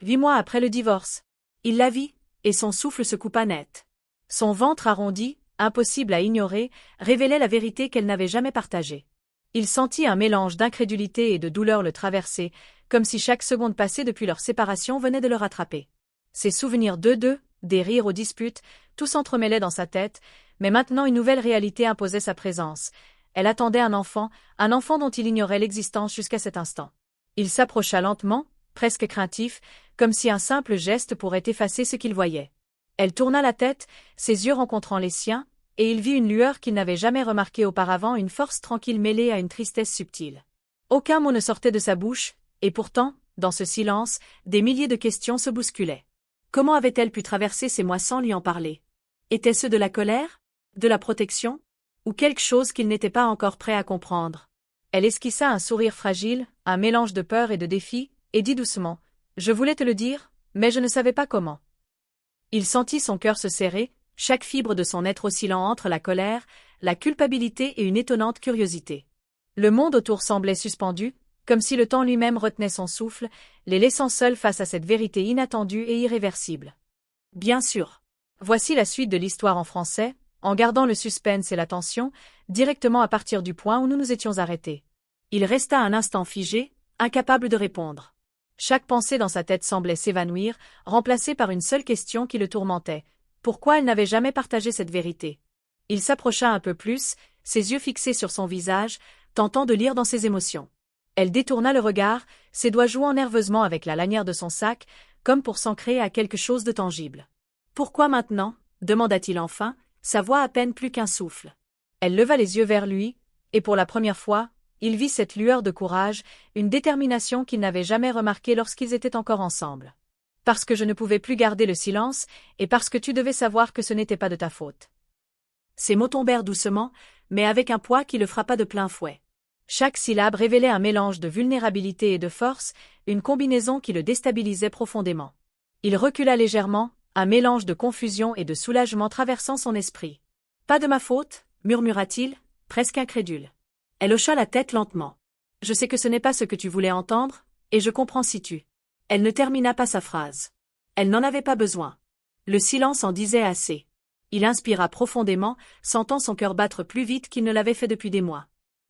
8 mois après le divorce. Il la vit, et son souffle se coupa net. Son ventre arrondi, impossible à ignorer, révélait la vérité qu'elle n'avait jamais partagée. Il sentit un mélange d'incrédulité et de douleur le traverser, comme si chaque seconde passée depuis leur séparation venait de le rattraper. Ses souvenirs d'eux, des rires aux disputes, tout s'entremêlait dans sa tête, mais maintenant une nouvelle réalité imposait sa présence. Elle attendait un enfant dont il ignorait l'existence jusqu'à cet instant. Il s'approcha lentement, presque craintif, comme si un simple geste pourrait effacer ce qu'il voyait. Elle tourna la tête, ses yeux rencontrant les siens, et il vit une lueur qu'il n'avait jamais remarquée auparavant, une force tranquille mêlée à une tristesse subtile. Aucun mot ne sortait de sa bouche, et pourtant, dans ce silence, des milliers de questions se bousculaient. Comment avait-elle pu traverser ces mois sans lui en parler? Était-ce de la colère? De la protection? Ou quelque chose qu'il n'était pas encore prêt à comprendre? Elle esquissa un sourire fragile, un mélange de peur et de défi, et dit doucement « Je voulais te le dire, mais je ne savais pas comment. » Il sentit son cœur se serrer, chaque fibre de son être oscillant entre la colère, la culpabilité et une étonnante curiosité. Le monde autour semblait suspendu, comme si le temps lui-même retenait son souffle, les laissant seuls face à cette vérité inattendue et irréversible. Bien sûr. Voici la suite de l'histoire en français, en gardant le suspense et la tension, directement à partir du point où nous nous étions arrêtés. Il resta un instant figé, incapable de répondre. Chaque pensée dans sa tête semblait s'évanouir, remplacée par une seule question qui le tourmentait. Pourquoi elle n'avait jamais partagé cette vérité? Il s'approcha un peu plus, ses yeux fixés sur son visage, tentant de lire dans ses émotions. Elle détourna le regard, ses doigts jouant nerveusement avec la lanière de son sac, comme pour s'ancrer à quelque chose de tangible. « Pourquoi maintenant » demanda-t-il enfin, sa voix à peine plus qu'un souffle. Elle leva les yeux vers lui, et pour la première fois, il vit cette lueur de courage, une détermination qu'il n'avait jamais remarquée lorsqu'ils étaient encore ensemble. « Parce que je ne pouvais plus garder le silence, et parce que tu devais savoir que ce n'était pas de ta faute. » Ces mots tombèrent doucement, mais avec un poids qui le frappa de plein fouet. Chaque syllabe révélait un mélange de vulnérabilité et de force, une combinaison qui le déstabilisait profondément. Il recula légèrement, un mélange de confusion et de soulagement traversant son esprit. « Pas de ma faute » murmura-t-il, presque incrédule. Elle hocha la tête lentement. « Je sais que ce n'est pas ce que tu voulais entendre, et je comprends si tu… » Elle ne termina pas sa phrase. Elle n'en avait pas besoin. Le silence en disait assez. Il inspira profondément, sentant son cœur battre plus vite qu'il ne l'avait fait depuis des mois.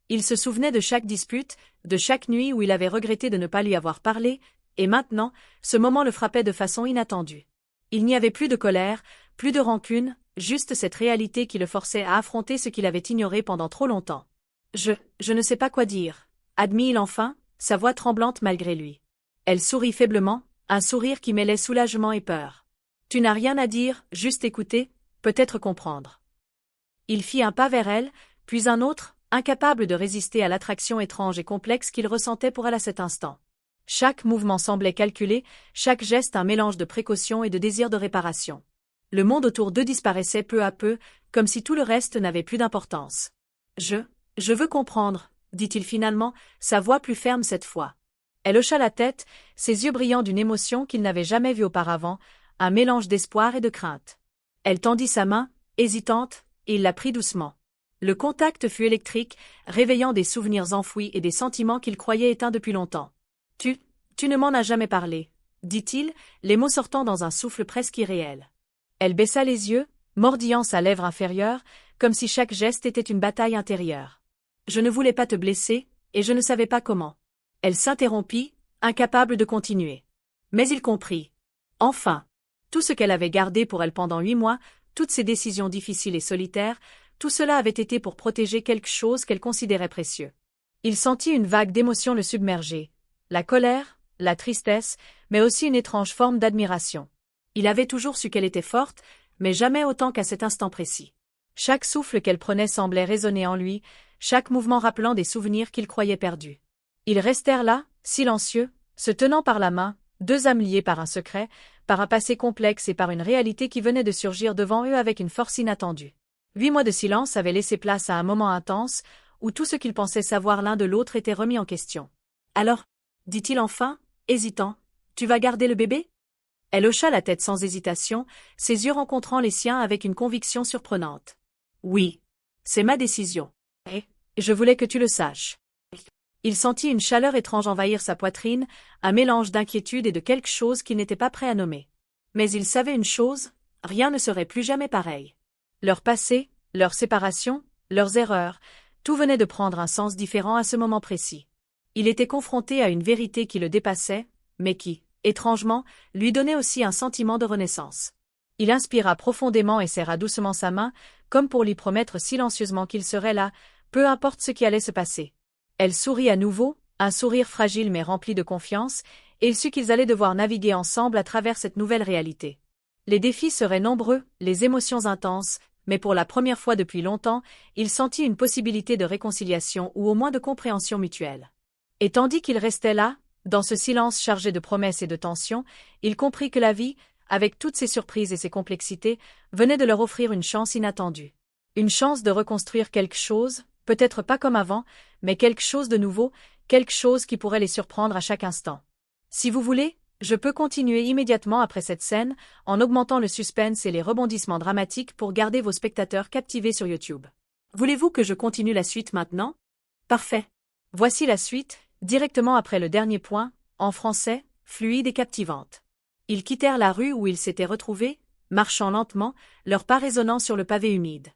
Il se souvenait de chaque dispute, de chaque nuit où il avait regretté de ne pas lui avoir parlé, et maintenant, ce moment le frappait de façon inattendue. Il n'y avait plus de colère, plus de rancune, juste cette réalité qui le forçait à affronter ce qu'il avait ignoré pendant trop longtemps. « Je ne sais pas quoi dire » admit-il enfin, sa voix tremblante malgré lui. Elle sourit faiblement, un sourire qui mêlait soulagement et peur. « Tu n'as rien à dire, juste écouter, peut-être comprendre. » Il fit un pas vers elle, puis un autre, incapable de résister à l'attraction étrange et complexe qu'il ressentait pour elle à cet instant. Chaque mouvement semblait calculé, chaque geste un mélange de précaution et de désir de réparation. Le monde autour d'eux disparaissait peu à peu, comme si tout le reste n'avait plus d'importance. « Je veux comprendre » dit-il finalement, sa voix plus ferme cette fois. Elle hocha la tête, ses yeux brillant d'une émotion qu'il n'avait jamais vue auparavant, un mélange d'espoir et de crainte. Elle tendit sa main, hésitante, et il la prit doucement. Le contact fut électrique, réveillant des souvenirs enfouis et des sentiments qu'il croyait éteints depuis longtemps. « Tu ne m'en as jamais parlé » dit-il, les mots sortant dans un souffle presque irréel. Elle baissa les yeux, mordillant sa lèvre inférieure, comme si chaque geste était une bataille intérieure. « Je ne voulais pas te blesser, et je ne savais pas comment. » Elle s'interrompit, incapable de continuer. Mais il comprit. Enfin, tout ce qu'elle avait gardé pour elle pendant 8 mois, toutes ses décisions difficiles et solitaires, tout cela avait été pour protéger quelque chose qu'elle considérait précieux. Il sentit une vague d'émotions le submerger. La colère, la tristesse, mais aussi une étrange forme d'admiration. Il avait toujours su qu'elle était forte, mais jamais autant qu'à cet instant précis. Chaque souffle qu'elle prenait semblait résonner en lui, chaque mouvement rappelant des souvenirs qu'il croyait perdus. Ils restèrent là, silencieux, se tenant par la main, 2 âmes liées par un secret, par un passé complexe et par une réalité qui venait de surgir devant eux avec une force inattendue. 8 mois de silence avaient laissé place à un moment intense, où tout ce qu'ils pensaient savoir l'un de l'autre était remis en question. « Alors » dit-il enfin, hésitant, « tu vas garder le bébé ?» Elle hocha la tête sans hésitation, ses yeux rencontrant les siens avec une conviction surprenante. « Oui, c'est ma décision. Et je voulais que tu le saches. » Il sentit une chaleur étrange envahir sa poitrine, un mélange d'inquiétude et de quelque chose qu'il n'était pas prêt à nommer. Mais il savait une chose, rien ne serait plus jamais pareil. Leur passé, leur séparation, leurs erreurs, tout venait de prendre un sens différent à ce moment précis. Il était confronté à une vérité qui le dépassait, mais qui, étrangement, lui donnait aussi un sentiment de renaissance. Il inspira profondément et serra doucement sa main, comme pour lui promettre silencieusement qu'il serait là, peu importe ce qui allait se passer. Elle sourit à nouveau, un sourire fragile mais rempli de confiance, et il sut qu'ils allaient devoir naviguer ensemble à travers cette nouvelle réalité. Les défis seraient nombreux, les émotions intenses, mais pour la première fois depuis longtemps, il sentit une possibilité de réconciliation ou au moins de compréhension mutuelle. Et tandis qu'il restait là, dans ce silence chargé de promesses et de tensions, il comprit que la vie, avec toutes ses surprises et ses complexités, venait de leur offrir une chance inattendue. Une chance de reconstruire quelque chose, peut-être pas comme avant, mais quelque chose de nouveau, quelque chose qui pourrait les surprendre à chaque instant. Si vous voulez, je peux continuer immédiatement après cette scène, en augmentant le suspense et les rebondissements dramatiques pour garder vos spectateurs captivés sur YouTube. Voulez-vous que je continue la suite maintenant? Parfait. Voici la suite, directement après le dernier point, en français, fluide et captivante. Ils quittèrent la rue où ils s'étaient retrouvés, marchant lentement, leurs pas résonnant sur le pavé humide.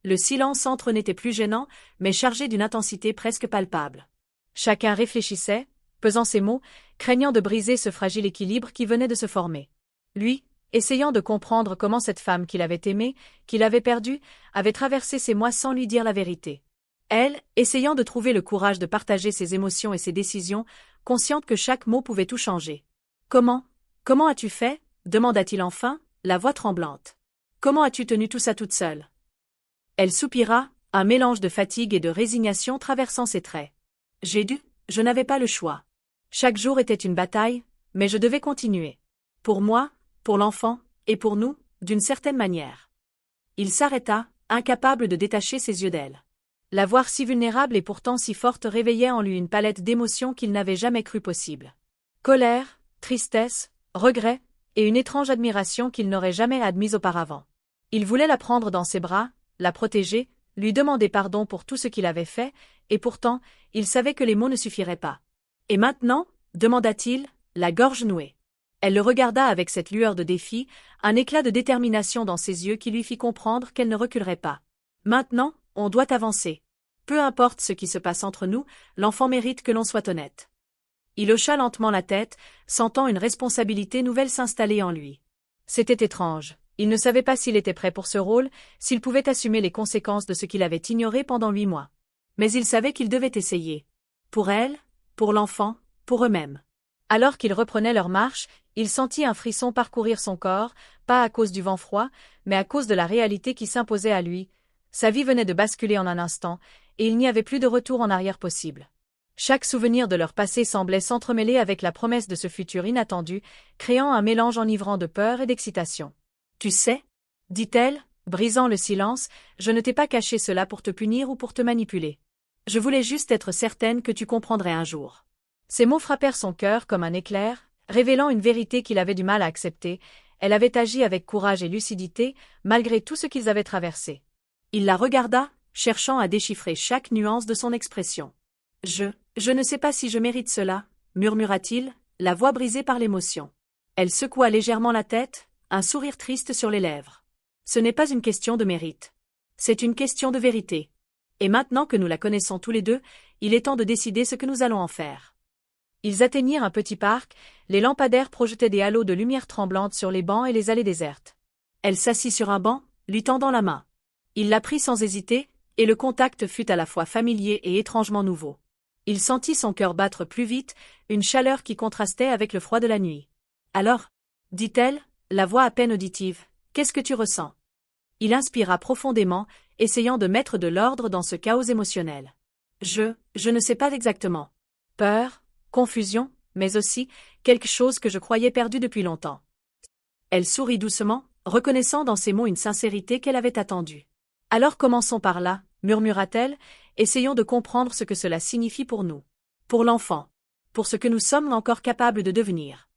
Le silence entre eux n'était plus gênant, mais chargé d'une intensité presque palpable. Chacun réfléchissait, pesant ses mots, craignant de briser ce fragile équilibre qui venait de se former. Lui, essayant de comprendre comment cette femme qu'il avait aimée, qu'il avait perdue, avait traversé ces mois sans lui dire la vérité. Elle, essayant de trouver le courage de partager ses émotions et ses décisions, consciente que chaque mot pouvait tout changer. « Comment as-tu fait » demanda-t-il enfin, la voix tremblante. « Comment as-tu tenu tout ça toute seule » Elle soupira, un mélange de fatigue et de résignation traversant ses traits. « Je n'avais pas le choix. Chaque jour était une bataille, mais je devais continuer. Pour moi, pour l'enfant, et pour nous, d'une certaine manière. » Il s'arrêta, incapable de détacher ses yeux d'elle. La voir si vulnérable et pourtant si forte réveillait en lui une palette d'émotions qu'il n'avait jamais cru possible. Colère, tristesse, regret, et une étrange admiration qu'il n'aurait jamais admise auparavant. Il voulait la prendre dans ses bras, la protéger, lui demander pardon pour tout ce qu'il avait fait, et pourtant, il savait que les mots ne suffiraient pas. « Et maintenant » demanda-t-il, la gorge nouée. Elle le regarda avec cette lueur de défi, un éclat de détermination dans ses yeux qui lui fit comprendre qu'elle ne reculerait pas. « Maintenant, on doit avancer. Peu importe ce qui se passe entre nous, l'enfant mérite que l'on soit honnête. » Il hocha lentement la tête, sentant une responsabilité nouvelle s'installer en lui. C'était étrange. Il ne savait pas s'il était prêt pour ce rôle, s'il pouvait assumer les conséquences de ce qu'il avait ignoré pendant 8 mois. Mais il savait qu'il devait essayer. Pour elle, pour l'enfant, pour eux-mêmes. Alors qu'ils reprenaient leur marche, il sentit un frisson parcourir son corps, pas à cause du vent froid, mais à cause de la réalité qui s'imposait à lui. Sa vie venait de basculer en un instant, et il n'y avait plus de retour en arrière possible. Chaque souvenir de leur passé semblait s'entremêler avec la promesse de ce futur inattendu, créant un mélange enivrant de peur et d'excitation. « Tu sais » dit-elle, brisant le silence, « je ne t'ai pas caché cela pour te punir ou pour te manipuler. Je voulais juste être certaine que tu comprendrais un jour. » Ces mots frappèrent son cœur comme un éclair, révélant une vérité qu'il avait du mal à accepter. Elle avait agi avec courage et lucidité, malgré tout ce qu'ils avaient traversé. Il la regarda, cherchant à déchiffrer chaque nuance de son expression. « Je ne sais pas si je mérite cela, » murmura-t-il, la voix brisée par l'émotion. Elle secoua légèrement la tête, un sourire triste sur les lèvres. « Ce n'est pas une question de mérite. C'est une question de vérité. Et maintenant que nous la connaissons tous les deux, il est temps de décider ce que nous allons en faire. » Ils atteignirent un petit parc, les lampadaires projetaient des halos de lumière tremblante sur les bancs et les allées désertes. Elle s'assit sur un banc, lui tendant la main. Il la prit sans hésiter, et le contact fut à la fois familier et étrangement nouveau. Il sentit son cœur battre plus vite, une chaleur qui contrastait avec le froid de la nuit. « Alors » dit-elle, la voix à peine auditive, « qu'est-ce que tu ressens ?» Il inspira profondément, essayant de mettre de l'ordre dans ce chaos émotionnel. « Je ne sais pas exactement. Peur, confusion, mais aussi quelque chose que je croyais perdu depuis longtemps. » Elle sourit doucement, reconnaissant dans ses mots une sincérité qu'elle avait attendue. « Alors commençons par là, » murmura-t-elle, essayons de comprendre ce que cela signifie pour nous. Pour l'enfant. Pour ce que nous sommes encore capables de devenir.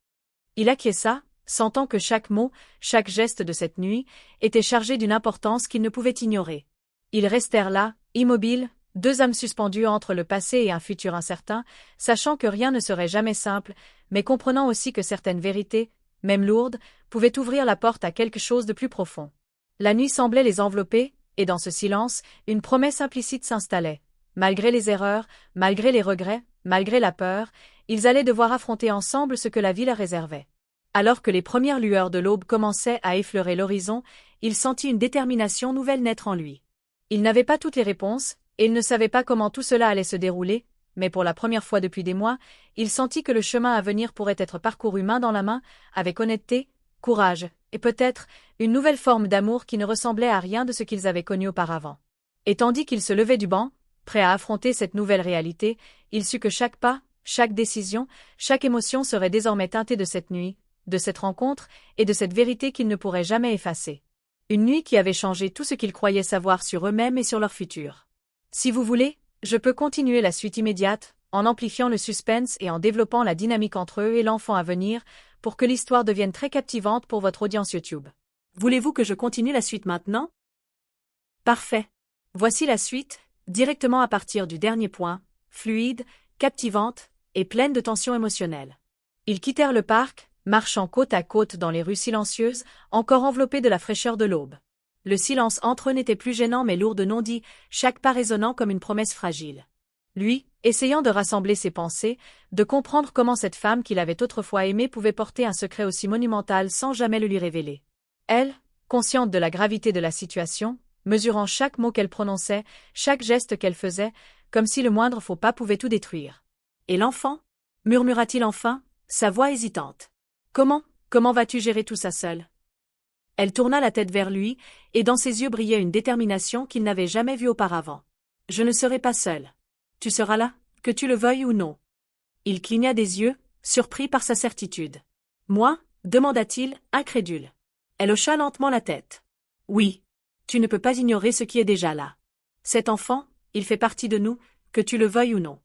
Il acquiesça, sentant que chaque mot, chaque geste de cette nuit, était chargé d'une importance qu'il ne pouvait ignorer. Ils restèrent là, immobiles, deux âmes suspendues entre le passé et un futur incertain, sachant que rien ne serait jamais simple, mais comprenant aussi que certaines vérités, même lourdes, pouvaient ouvrir la porte à quelque chose de plus profond. La nuit semblait les envelopper, et dans ce silence, une promesse implicite s'installait. Malgré les erreurs, malgré les regrets, malgré la peur, ils allaient devoir affronter ensemble ce que la vie leur réservait. Alors que les premières lueurs de l'aube commençaient à effleurer l'horizon, il sentit une détermination nouvelle naître en lui. Il n'avait pas toutes les réponses, et il ne savait pas comment tout cela allait se dérouler, mais pour la première fois depuis des mois, il sentit que le chemin à venir pourrait être parcouru main dans la main, avec honnêteté, courage, et peut-être, une nouvelle forme d'amour qui ne ressemblait à rien de ce qu'ils avaient connu auparavant. Et tandis qu'il se levait du banc, prêt à affronter cette nouvelle réalité, il sut que chaque pas, chaque décision, chaque émotion serait désormais teintée de cette nuit, de cette rencontre, et de cette vérité qu'ils ne pourraient jamais effacer. Une nuit qui avait changé tout ce qu'ils croyaient savoir sur eux-mêmes et sur leur futur. Si vous voulez, je peux continuer la suite immédiate, en amplifiant le suspense et en développant la dynamique entre eux et l'enfant à venir, pour que l'histoire devienne très captivante pour votre audience YouTube. Voulez-vous que je continue la suite maintenant? Parfait. Voici la suite, directement à partir du dernier point, fluide, captivante, et pleine de tensions émotionnelles. Ils quittèrent le parc, marchant côte à côte dans les rues silencieuses, encore enveloppées de la fraîcheur de l'aube. Le silence entre eux n'était plus gênant mais lourd de non-dits, chaque pas résonnant comme une promesse fragile. Lui, essayant de rassembler ses pensées, de comprendre comment cette femme qu'il avait autrefois aimée pouvait porter un secret aussi monumental sans jamais le lui révéler. Elle, consciente de la gravité de la situation, mesurant chaque mot qu'elle prononçait, chaque geste qu'elle faisait, comme si le moindre faux pas pouvait tout détruire. « Et l'enfant » murmura-t-il enfin, sa voix hésitante. « Comment vas-tu gérer tout ça seule ?» Elle tourna la tête vers lui, et dans ses yeux brillait une détermination qu'il n'avait jamais vue auparavant. « Je ne serai pas seule. Tu seras là, que tu le veuilles ou non. » Il cligna des yeux, surpris par sa certitude. « Moi » demanda-t-il, incrédule. Elle hocha lentement la tête. « Oui. Tu ne peux pas ignorer ce qui est déjà là. Cet enfant, il fait partie de nous, que tu le veuilles ou non. »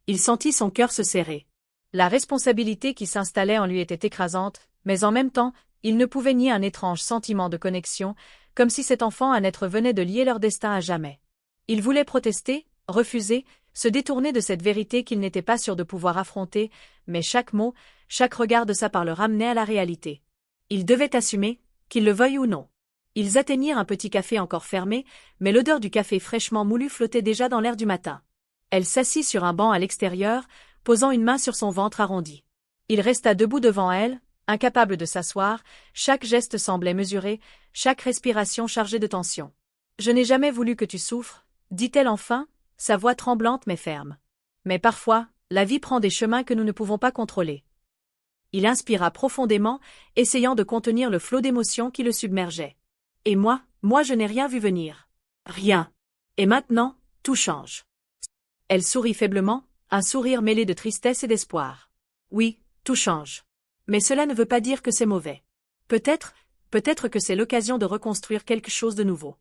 Il sentit son cœur se serrer. La responsabilité qui s'installait en lui était écrasante, mais en même temps, il ne pouvait nier un étrange sentiment de connexion, comme si cet enfant un être venait de lier leur destin à jamais. Il voulait protester, refuser, se détourner de cette vérité qu'il n'était pas sûr de pouvoir affronter, mais chaque mot, chaque regard de sa part le ramenait à la réalité. Il devait assumer, qu'il le veuille ou non. Ils atteignirent un petit café encore fermé, mais l'odeur du café fraîchement moulu flottait déjà dans l'air du matin. Elle s'assit sur un banc à l'extérieur, posant une main sur son ventre arrondi. Il resta debout devant elle, incapable de s'asseoir, chaque geste semblait mesuré, chaque respiration chargée de tension. « Je n'ai jamais voulu que tu souffres, » dit-elle enfin, sa voix tremblante mais ferme. Mais parfois, la vie prend des chemins que nous ne pouvons pas contrôler. Il inspira profondément, essayant de contenir le flot d'émotions qui le submergeait. « Et moi je n'ai rien vu venir. Rien. Et maintenant, tout change. » Elle sourit faiblement, un sourire mêlé de tristesse et d'espoir. « Oui, tout change. Mais cela ne veut pas dire que c'est mauvais. Peut-être que c'est l'occasion de reconstruire quelque chose de nouveau. »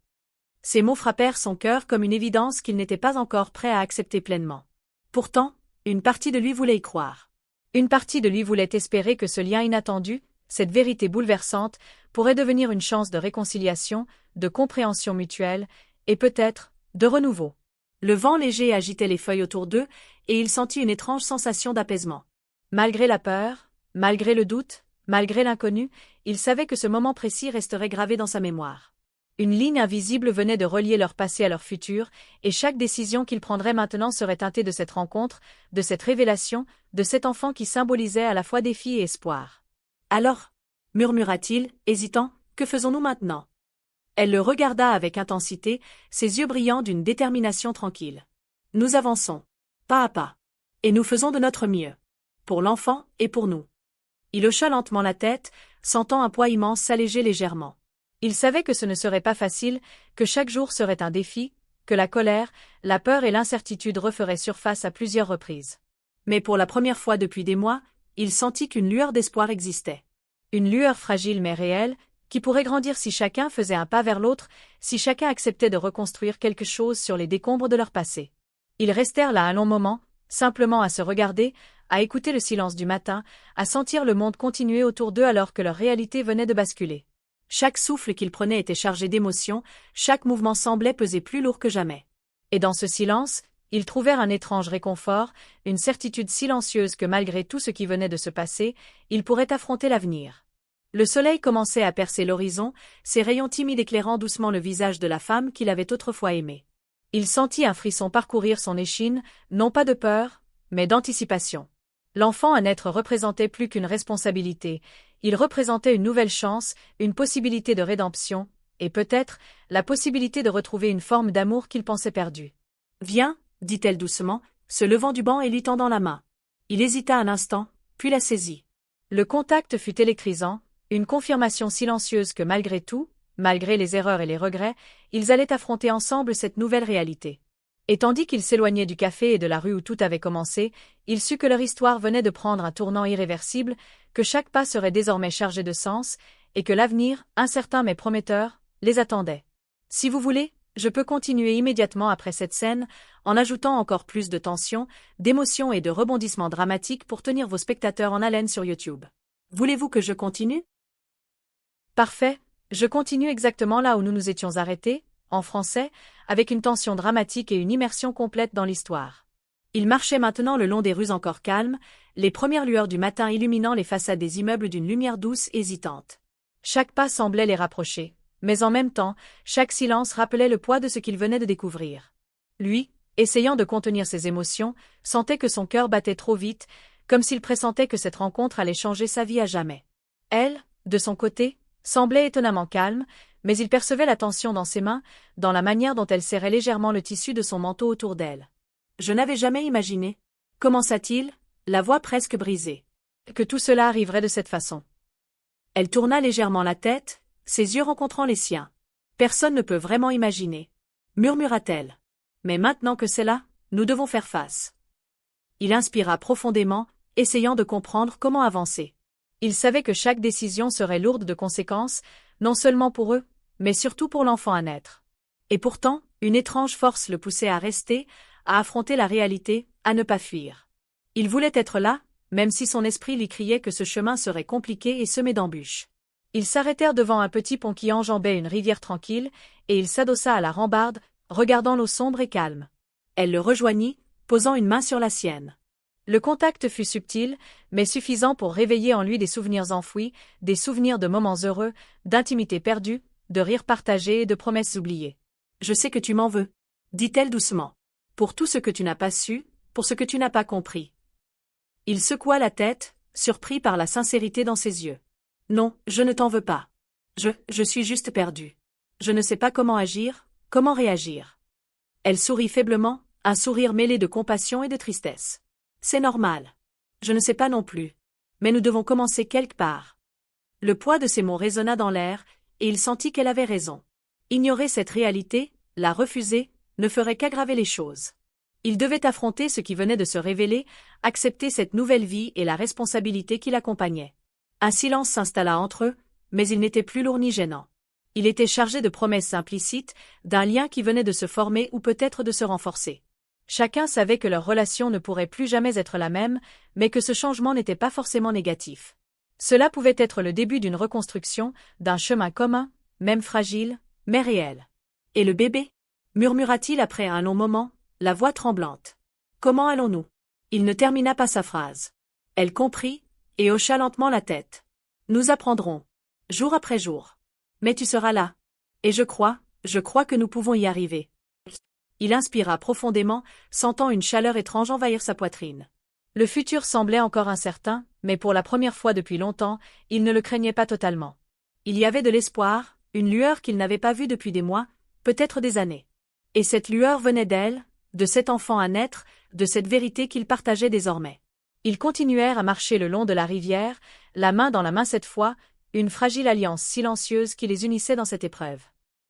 Ces mots frappèrent son cœur comme une évidence qu'il n'était pas encore prêt à accepter pleinement. Pourtant, une partie de lui voulait y croire. Une partie de lui voulait espérer que ce lien inattendu, cette vérité bouleversante, pourrait devenir une chance de réconciliation, de compréhension mutuelle, et peut-être, de renouveau. Le vent léger agitait les feuilles autour d'eux, et il sentit une étrange sensation d'apaisement. Malgré la peur, malgré le doute, malgré l'inconnu, il savait que ce moment précis resterait gravé dans sa mémoire. Une ligne invisible venait de relier leur passé à leur futur, et chaque décision qu'ils prendraient maintenant serait teintée de cette rencontre, de cette révélation, de cet enfant qui symbolisait à la fois défi et espoir. « Alors » murmura-t-il, hésitant, « que faisons-nous maintenant ?» Elle le regarda avec intensité, ses yeux brillants d'une détermination tranquille. « Nous avançons, pas à pas. Et nous faisons de notre mieux. Pour l'enfant et pour nous. » Il hocha lentement la tête, sentant un poids immense s'alléger légèrement. Il savait que ce ne serait pas facile, que chaque jour serait un défi, que la colère, la peur et l'incertitude referaient surface à plusieurs reprises. Mais pour la première fois depuis des mois, il sentit qu'une lueur d'espoir existait. Une lueur fragile mais réelle, qui pourrait grandir si chacun faisait un pas vers l'autre, si chacun acceptait de reconstruire quelque chose sur les décombres de leur passé. Ils restèrent là un long moment, simplement à se regarder, à écouter le silence du matin, à sentir le monde continuer autour d'eux alors que leur réalité venait de basculer. Chaque souffle qu'ils prenaient était chargé d'émotions, chaque mouvement semblait peser plus lourd que jamais. Et dans ce silence, ils trouvèrent un étrange réconfort, une certitude silencieuse que malgré tout ce qui venait de se passer, ils pourraient affronter l'avenir. Le soleil commençait à percer l'horizon, ses rayons timides éclairant doucement le visage de la femme qu'il avait autrefois aimée. Il sentit un frisson parcourir son échine, non pas de peur, mais d'anticipation. L'enfant à naître représentait plus qu'une responsabilité, il représentait une nouvelle chance, une possibilité de rédemption, et peut-être la possibilité de retrouver une forme d'amour qu'il pensait perdue. « Viens », dit-elle doucement, se levant du banc et lui tendant la main. Il hésita un instant, puis la saisit. Le contact fut électrisant, une confirmation silencieuse que malgré tout, malgré les erreurs et les regrets, ils allaient affronter ensemble cette nouvelle réalité. Et tandis qu'ils s'éloignaient du café et de la rue où tout avait commencé, il sut que leur histoire venait de prendre un tournant irréversible, que chaque pas serait désormais chargé de sens, et que l'avenir, incertain mais prometteur, les attendait. Si vous voulez, je peux continuer immédiatement après cette scène, en ajoutant encore plus de tension, d'émotion et de rebondissements dramatiques pour tenir vos spectateurs en haleine sur YouTube. Voulez-vous que je continue? Parfait, je continue exactement là où nous nous étions arrêtés, en français, avec une tension dramatique et une immersion complète dans l'histoire. Ils marchaient maintenant le long des rues encore calmes, les premières lueurs du matin illuminant les façades des immeubles d'une lumière douce hésitante. Chaque pas semblait les rapprocher, mais en même temps, chaque silence rappelait le poids de ce qu'ils venaient de découvrir. Lui, essayant de contenir ses émotions, sentait que son cœur battait trop vite, comme s'il pressentait que cette rencontre allait changer sa vie à jamais. Elle, de son côté, semblait étonnamment calme, mais il percevait la tension dans ses mains, dans la manière dont elle serrait légèrement le tissu de son manteau autour d'elle. « Je n'avais jamais imaginé, » commença-t-il, la voix presque brisée, « que tout cela arriverait de cette façon. » Elle tourna légèrement la tête, ses yeux rencontrant les siens. « Personne ne peut vraiment imaginer, » murmura-t-elle. « Mais maintenant que c'est là, nous devons faire face. » Il inspira profondément, essayant de comprendre comment avancer. Il savait que chaque décision serait lourde de conséquences, non seulement pour eux, mais surtout pour l'enfant à naître. Et pourtant, une étrange force le poussait à rester, à affronter la réalité, à ne pas fuir. Il voulait être là, même si son esprit lui criait que ce chemin serait compliqué et semé d'embûches. Ils s'arrêtèrent devant un petit pont qui enjambait une rivière tranquille, et il s'adossa à la rambarde, regardant l'eau sombre et calme. Elle le rejoignit, posant une main sur la sienne. Le contact fut subtil, mais suffisant pour réveiller en lui des souvenirs enfouis, des souvenirs de moments heureux, d'intimité perdue, de rires partagés et de promesses oubliées. « Je sais que tu m'en veux, » dit-elle doucement. « Pour tout ce que tu n'as pas su, pour ce que tu n'as pas compris. » Il secoua la tête, surpris par la sincérité dans ses yeux. « Non, je ne t'en veux pas. Je suis juste perdu. Je ne sais pas comment agir, comment réagir. » Elle sourit faiblement, un sourire mêlé de compassion et de tristesse. « C'est normal. Je ne sais pas non plus. Mais nous devons commencer quelque part. » Le poids de ces mots résonna dans l'air, et il sentit qu'elle avait raison. Ignorer cette réalité, la refuser, ne ferait qu'aggraver les choses. Il devait affronter ce qui venait de se révéler, accepter cette nouvelle vie et la responsabilité qui l'accompagnait. Un silence s'installa entre eux, mais il n'était plus lourd ni gênant. Il était chargé de promesses implicites, d'un lien qui venait de se former ou peut-être de se renforcer. Chacun savait que leur relation ne pourrait plus jamais être la même, mais que ce changement n'était pas forcément négatif. Cela pouvait être le début d'une reconstruction, d'un chemin commun, même fragile, mais réel. « Et le bébé » murmura-t-il après un long moment, la voix tremblante. « Comment allons-nous » Il ne termina pas sa phrase. Elle comprit, et hocha lentement la tête. « Nous apprendrons. Jour après jour. Mais tu seras là. Et je crois que nous pouvons y arriver. » Il inspira profondément, sentant une chaleur étrange envahir sa poitrine. Le futur semblait encore incertain, mais pour la première fois depuis longtemps, il ne le craignait pas totalement. Il y avait de l'espoir, une lueur qu'il n'avait pas vue depuis des mois, peut-être des années. Et cette lueur venait d'elle, de cet enfant à naître, de cette vérité qu'ils partageaient désormais. Ils continuèrent à marcher le long de la rivière, la main dans la main cette fois, une fragile alliance silencieuse qui les unissait dans cette épreuve.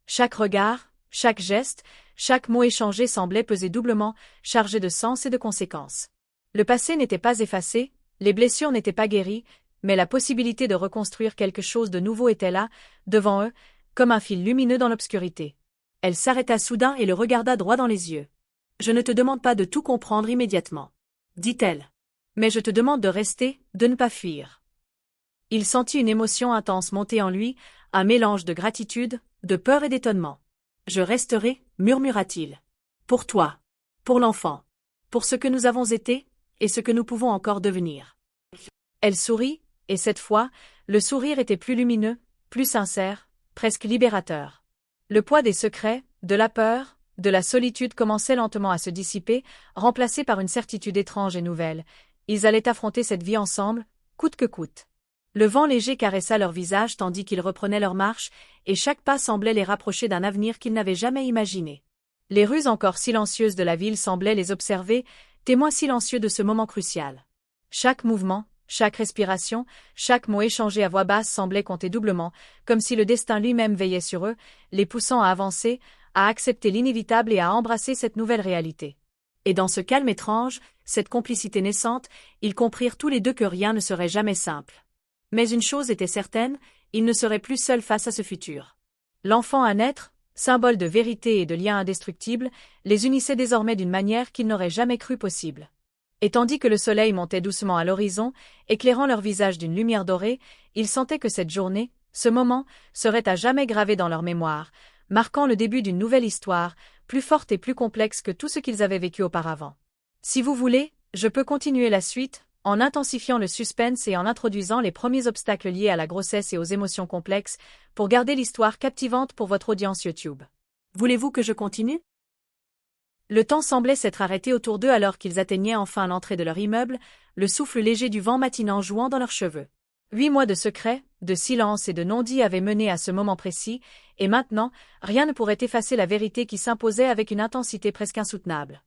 Chaque regard, chaque geste, chaque mot échangé semblait peser doublement, chargé de sens et de conséquences. Le passé n'était pas effacé, les blessures n'étaient pas guéries, mais la possibilité de reconstruire quelque chose de nouveau était là, devant eux, comme un fil lumineux dans l'obscurité. Elle s'arrêta soudain et le regarda droit dans les yeux. « Je ne te demande pas de tout comprendre immédiatement, » dit-elle. « Mais je te demande de rester, de ne pas fuir. » Il sentit une émotion intense monter en lui, un mélange de gratitude, de peur et d'étonnement. « Je resterai, » murmura-t-il. « Pour toi. Pour l'enfant. Pour ce que nous avons été, et ce que nous pouvons encore devenir. Elle sourit, et cette fois, le sourire était plus lumineux, plus sincère, presque libérateur. Le poids des secrets, de la peur, de la solitude commençait lentement à se dissiper, remplacé par une certitude étrange et nouvelle. Ils allaient affronter cette vie ensemble, coûte que coûte. Le vent léger caressa leur visage tandis qu'ils reprenaient leur marche, et chaque pas semblait les rapprocher d'un avenir qu'ils n'avaient jamais imaginé. Les rues encore silencieuses de la ville semblaient les observer, témoins silencieux de ce moment crucial. Chaque mouvement, chaque respiration, chaque mot échangé à voix basse semblait compter doublement, comme si le destin lui-même veillait sur eux, les poussant à avancer, à accepter l'inévitable et à embrasser cette nouvelle réalité. Et dans ce calme étrange, cette complicité naissante, ils comprirent tous les deux que rien ne serait jamais simple. Mais une chose était certaine, ils ne seraient plus seuls face à ce futur. L'enfant à naître, symbole de vérité et de lien indestructible, les unissait désormais d'une manière qu'ils n'auraient jamais cru possible. Et tandis que le soleil montait doucement à l'horizon, éclairant leur visage d'une lumière dorée, ils sentaient que cette journée, ce moment, serait à jamais gravé dans leur mémoire, marquant le début d'une nouvelle histoire, plus forte et plus complexe que tout ce qu'ils avaient vécu auparavant. Si vous voulez, je peux continuer la suite, en intensifiant le suspense et en introduisant les premiers obstacles liés à la grossesse et aux émotions complexes, pour garder l'histoire captivante pour votre audience YouTube. Voulez-vous que je continue? Le temps semblait s'être arrêté autour d'eux alors qu'ils atteignaient enfin l'entrée de leur immeuble, le souffle léger du vent matinant jouant dans leurs cheveux. 8 mois de secrets, de silence et de non-dits avaient mené à ce moment précis, et maintenant, rien ne pourrait effacer la vérité qui s'imposait avec une intensité presque insoutenable.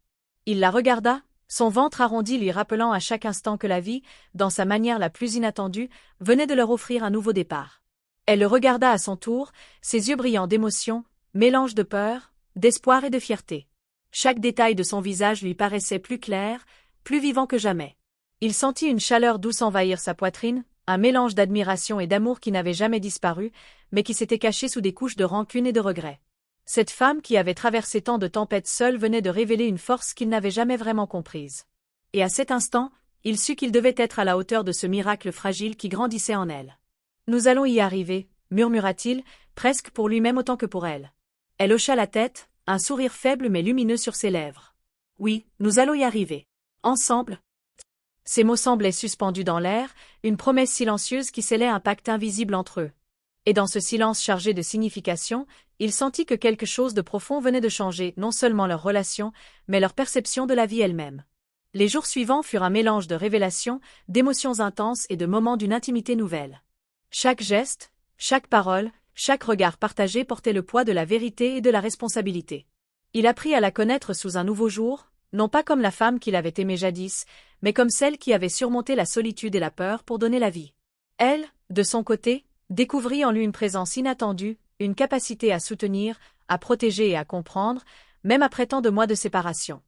Il la regarda, son ventre arrondi lui rappelant à chaque instant que la vie, dans sa manière la plus inattendue, venait de leur offrir un nouveau départ. Elle le regarda à son tour, ses yeux brillants d'émotion, mélange de peur, d'espoir et de fierté. Chaque détail de son visage lui paraissait plus clair, plus vivant que jamais. Il sentit une chaleur douce envahir sa poitrine, un mélange d'admiration et d'amour qui n'avait jamais disparu, mais qui s'était caché sous des couches de rancune et de regret. Cette femme qui avait traversé tant de tempêtes seule venait de révéler une force qu'il n'avait jamais vraiment comprise. Et à cet instant, il sut qu'il devait être à la hauteur de ce miracle fragile qui grandissait en elle. « Nous allons y arriver », murmura-t-il, presque pour lui-même autant que pour elle. Elle hocha la tête, un sourire faible mais lumineux sur ses lèvres. « Oui, nous allons y arriver. Ensemble. » Ces mots semblaient suspendus dans l'air, une promesse silencieuse qui scellait un pacte invisible entre eux. Et dans ce silence chargé de signification, il sentit que quelque chose de profond venait de changer non seulement leur relation, mais leur perception de la vie elle-même. Les jours suivants furent un mélange de révélations, d'émotions intenses et de moments d'une intimité nouvelle. Chaque geste, chaque parole, chaque regard partagé portait le poids de la vérité et de la responsabilité. Il apprit à la connaître sous un nouveau jour, non pas comme la femme qu'il avait aimée jadis, mais comme celle qui avait surmonté la solitude et la peur pour donner la vie. Elle, de son côté, découvrit en lui une présence inattendue, une capacité à soutenir, à protéger et à comprendre, même après tant de mois de séparation.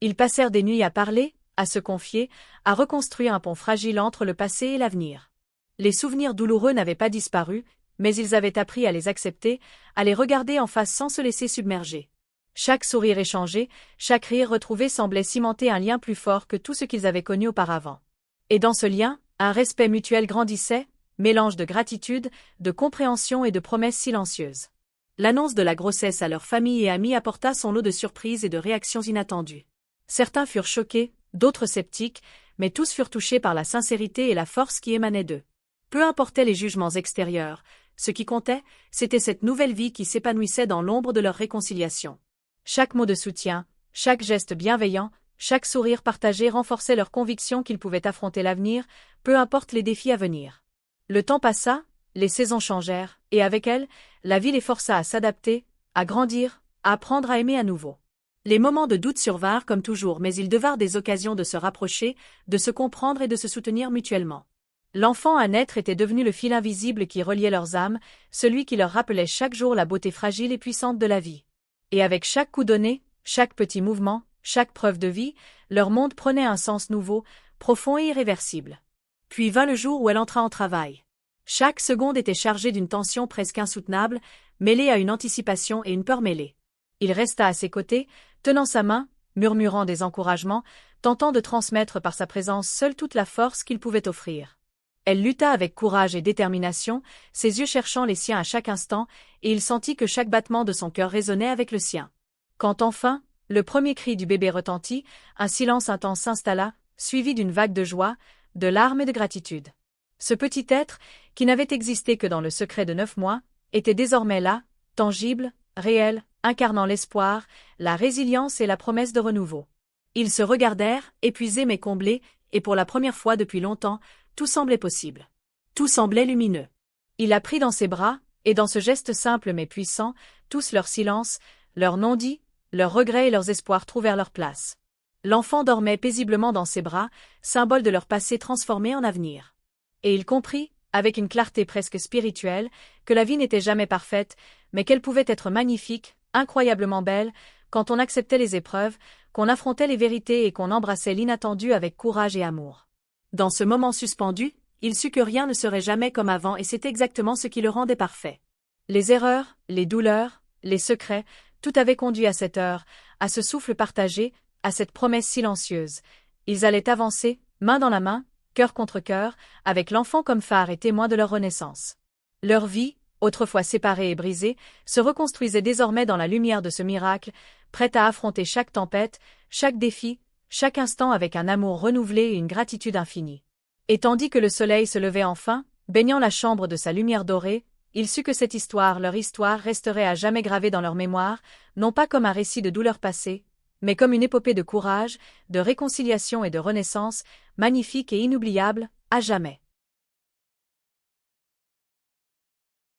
Ils passèrent des nuits à parler, à se confier, à reconstruire un pont fragile entre le passé et l'avenir. Les souvenirs douloureux n'avaient pas disparu, mais ils avaient appris à les accepter, à les regarder en face sans se laisser submerger. Chaque sourire échangé, chaque rire retrouvé semblait cimenter un lien plus fort que tout ce qu'ils avaient connu auparavant. Et dans ce lien, un respect mutuel grandissait, mélange de gratitude, de compréhension et de promesses silencieuses. L'annonce de la grossesse à leur famille et amis apporta son lot de surprises et de réactions inattendues. Certains furent choqués, d'autres sceptiques, mais tous furent touchés par la sincérité et la force qui émanaient d'eux. Peu importaient les jugements extérieurs, ce qui comptait, c'était cette nouvelle vie qui s'épanouissait dans l'ombre de leur réconciliation. Chaque mot de soutien, chaque geste bienveillant, chaque sourire partagé renforçait leur conviction qu'ils pouvaient affronter l'avenir, peu importe les défis à venir. Le temps passa, les saisons changèrent, et avec elles, la vie les força à s'adapter, à grandir, à apprendre à aimer à nouveau. Les moments de doute survinrent comme toujours, mais ils devinrent des occasions de se rapprocher, de se comprendre et de se soutenir mutuellement. L'enfant à naître était devenu le fil invisible qui reliait leurs âmes, celui qui leur rappelait chaque jour la beauté fragile et puissante de la vie. Et avec chaque coup donné, chaque petit mouvement, chaque preuve de vie, leur monde prenait un sens nouveau, profond et irréversible. Puis vint le jour où elle entra en travail. Chaque seconde était chargée d'une tension presque insoutenable, mêlée à une anticipation et une peur mêlée. Il resta à ses côtés, tenant sa main, murmurant des encouragements, tentant de transmettre par sa présence seule toute la force qu'il pouvait offrir. Elle lutta avec courage et détermination, ses yeux cherchant les siens à chaque instant, et il sentit que chaque battement de son cœur résonnait avec le sien. Quand enfin, Le premier cri du bébé retentit, un silence intense s'installa, suivi d'une vague de joie, de larmes et de gratitude. Ce petit être, qui n'avait existé que dans le secret de 9 mois, était désormais là, tangible, réel, incarnant l'espoir, la résilience et la promesse de renouveau. Ils se regardèrent, épuisés mais comblés, et pour la première fois depuis longtemps, tout semblait possible. Tout semblait lumineux. Il la prit dans ses bras, et dans ce geste simple mais puissant, tous leurs silences, leurs non-dits, leurs regrets et leurs espoirs trouvèrent leur place. L'enfant dormait paisiblement dans ses bras, symbole de leur passé transformé en avenir. Et il comprit, avec une clarté presque spirituelle, que la vie n'était jamais parfaite, mais qu'elle pouvait être magnifique, incroyablement belle, quand on acceptait les épreuves, qu'on affrontait les vérités et qu'on embrassait l'inattendu avec courage et amour. Dans ce moment suspendu, il sut que rien ne serait jamais comme avant et c'est exactement ce qui le rendait parfait. Les erreurs, les douleurs, les secrets, tout avait conduit à cette heure, à ce souffle partagé, à cette promesse silencieuse. Ils allaient avancer, main dans la main, cœur contre cœur, avec l'enfant comme phare et témoin de leur renaissance. Leur vie, autrefois séparée et brisée, se reconstruisait désormais dans la lumière de ce miracle, prête à affronter chaque tempête, chaque défi, chaque instant avec un amour renouvelé et une gratitude infinie. Et tandis que le soleil se levait enfin, baignant la chambre de sa lumière dorée, il sut que cette histoire, leur histoire, resterait à jamais gravée dans leur mémoire, non pas comme un récit de douleur passée, mais comme une épopée de courage, de réconciliation et de renaissance, magnifique et inoubliable, à jamais.